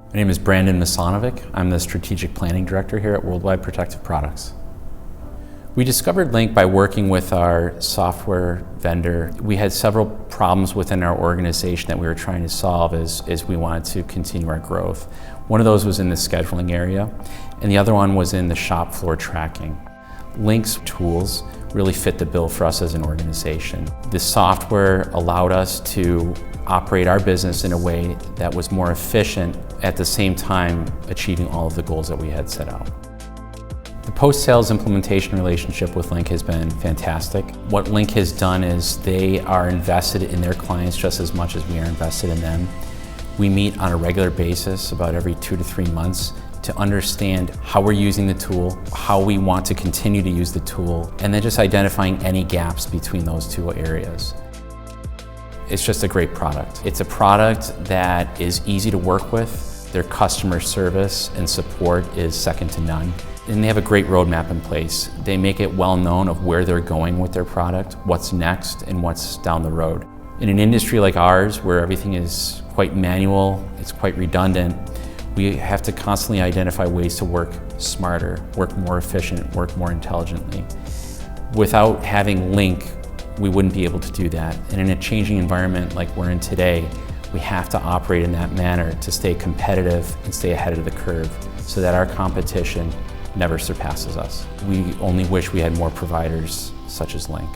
My name is Brandon Misanovic. I'm the Strategic Planning Director here at Worldwide Protective Products. We discovered LYNQ by working with our software vendor. We had several problems within our organization that we were trying to solve as we wanted to continue our growth. One of those was in the scheduling area, and the other one was in the shop floor tracking. LYNQ's tools really fit the bill for us as an organization. The software allowed us to operate our business in a way that was more efficient, at the same time achieving all of the goals that we had set out. The post-sales implementation relationship with LYNQ has been fantastic. What LYNQ has done is they are invested in their clients just as much as we are invested in them. We meet on a regular basis, about every 2 to 3 months, to understand how we're using the tool, how we want to continue to use the tool, and then just identifying any gaps between those two areas. It's just a great product. It's a product that is easy to work with. Their customer service and support is second to none. And they have a great roadmap in place. They make it well known of where they're going with their product, what's next, and what's down the road. In an industry like ours, where everything is quite manual, it's quite redundant, we have to constantly identify ways to work smarter, work more efficient, work more intelligently. Without having LYNQ, we wouldn't be able to do that. And in a changing environment like we're in today, we have to operate in that manner to stay competitive and stay ahead of the curve so that our competition never surpasses us. We only wish we had more providers such as LYNQ.